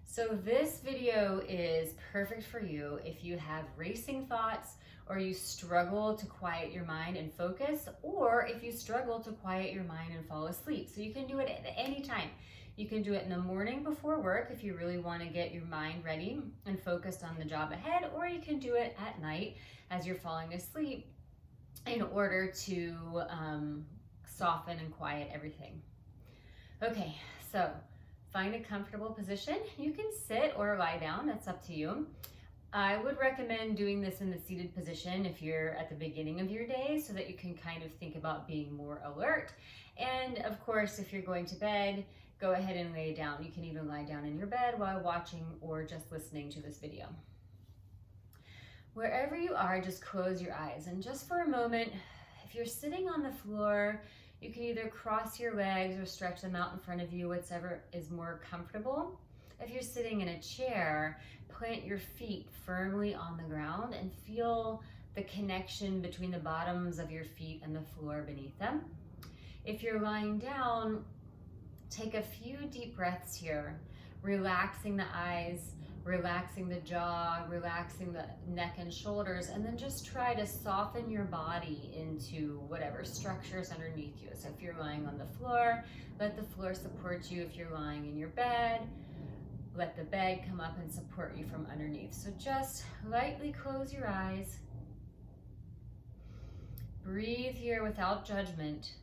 So this video is perfect for you if you have racing thoughts or you struggle to quiet your mind and focus, or if you struggle to quiet your mind and fall asleep. So you can do it at any time. You can do it in the morning before work if you really want to get your mind ready and focused on the job ahead, or you can do it at night as you're falling asleep in order to soften and quiet everything. Okay, so find a comfortable position. You can sit or lie down, that's up to you. I would recommend doing this in the seated position if you're at the beginning of your day so that you can kind of think about being more alert. And of course, if you're going to bed, go ahead and lay down. You can even lie down in your bed while watching or just listening to this video. Wherever you are, just close your eyes. And just for a moment, if you're sitting on the floor, you can either cross your legs or stretch them out in front of you, whichever is more comfortable. If you're sitting in a chair, plant your feet firmly on the ground and feel the connection between the bottoms of your feet and the floor beneath them. If you're lying down, take a few deep breaths here, relaxing the eyes, relaxing the jaw, relaxing the neck and shoulders, and then just try to soften your body into whatever structures underneath you. So if you're lying on the floor, let the floor support you. If you're lying in your bed, let the bed come up and support you from underneath. So just lightly close your eyes. Breathe here without judgment,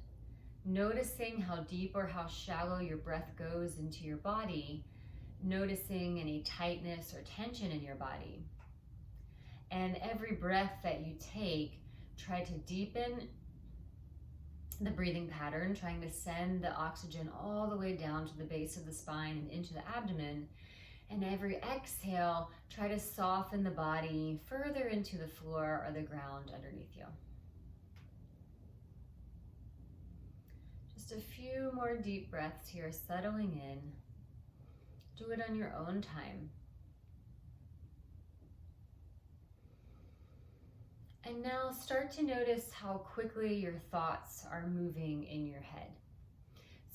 noticing how deep or how shallow your breath goes into your body, noticing any tightness or tension in your body. And every breath that you take, try to deepen the breathing pattern, trying to send the oxygen all the way down to the base of the spine and into the abdomen. And every exhale, try to soften the body further into the floor or the ground underneath you. Just a few more deep breaths here, settling in. Do it on your own time. And now start to notice how quickly your thoughts are moving in your head.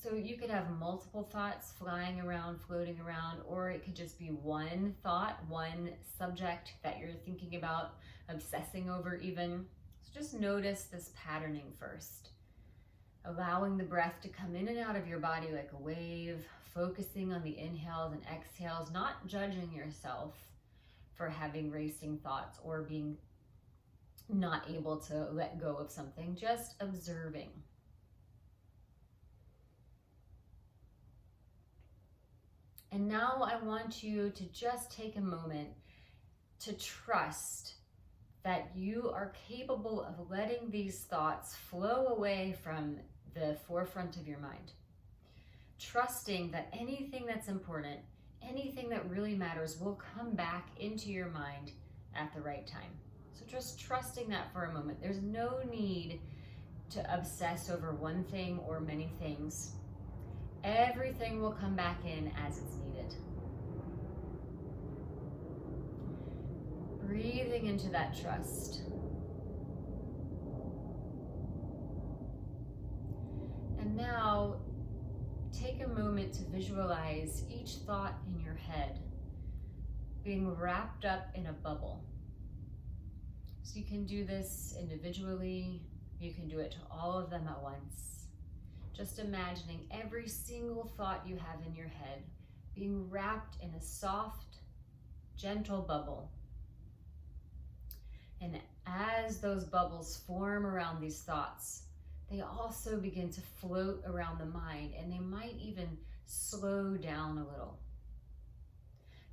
So you could have multiple thoughts flying around, floating around, or it could just be one thought, one subject that you're thinking about, obsessing over even. So just notice this patterning first. Allowing the breath to come in and out of your body like a wave, focusing on the inhales and exhales, not judging yourself for having racing thoughts or being not able to let go of something, just observing. And now I want you to just take a moment to trust that you are capable of letting these thoughts flow away from the forefront of your mind. Trusting that anything that's important, anything that really matters will come back into your mind at the right time. So just trusting that for a moment. There's no need to obsess over one thing or many things. Everything will come back in as it's needed. Breathing into that trust. And now take a moment to visualize each thought in your head being wrapped up in a bubble. So you can do this individually, you can do it to all of them at once. Just imagining every single thought you have in your head being wrapped in a soft, gentle bubble. And as those bubbles form around these thoughts, they also begin to float around the mind, and they might even slow down a little.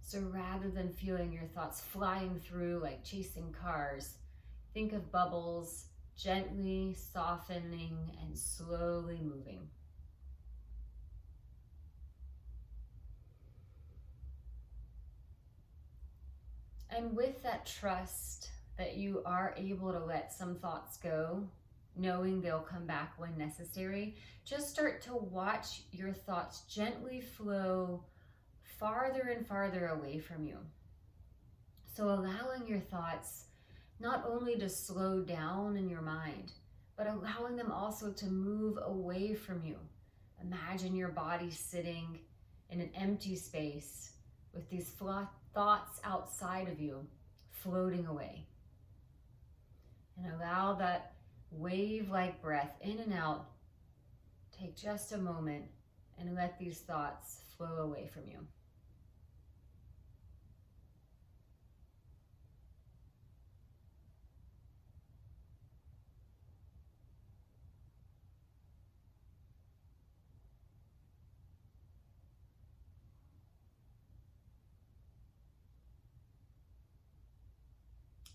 So rather than feeling your thoughts flying through like chasing cars, think of bubbles gently softening and slowly moving. And with that trust that you are able to let some thoughts go, knowing they'll come back when necessary, just start to watch your thoughts gently flow farther and farther away from you. So allowing your thoughts not only to slow down in your mind, but allowing them also to move away from you. Imagine your body sitting in an empty space with these thoughts outside of you floating away. And allow that wave-like breath in and out. Take just a moment and let these thoughts flow away from you.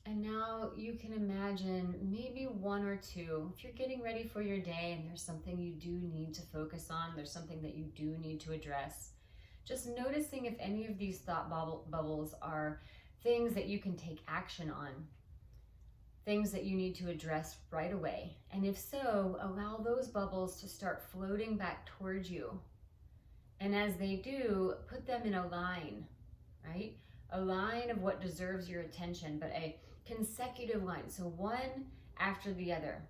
And now you can imagine maybe one or two, if you're getting ready for your day and there's something you do need to focus on, there's something that you do need to address, just noticing if any of these thought bubbles are things that you can take action on, things that you need to address right away. And if so, allow those bubbles to start floating back towards you. And as they do, put them in a line, right? A line of what deserves your attention, but a consecutive line, so one after the other.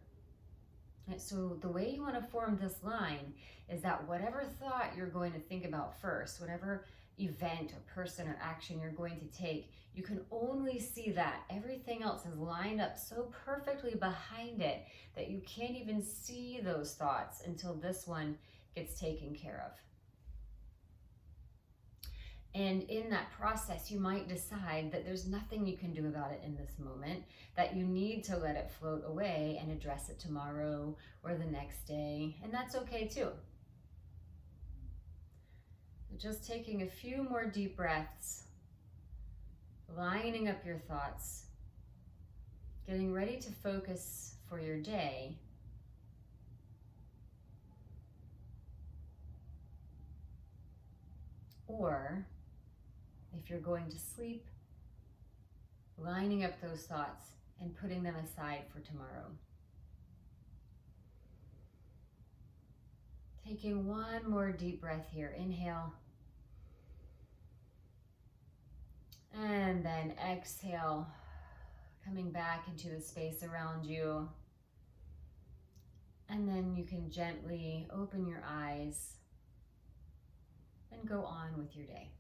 And so the way you want to form this line is that whatever thought you're going to think about first, whatever event or person or action you're going to take, you can only see that. Everything else is lined up so perfectly behind it that you can't even see those thoughts until this one gets taken care of. And in that process, you might decide that there's nothing you can do about it in this moment, that you need to let it float away and address it tomorrow or the next day. And that's okay too. Just taking a few more deep breaths, lining up your thoughts, getting ready to focus for your day. Or if you're going to sleep, lining up those thoughts and putting them aside for tomorrow. Taking one more deep breath here. Inhale. And then exhale, coming back into the space around you. And then you can gently open your eyes and go on with your day.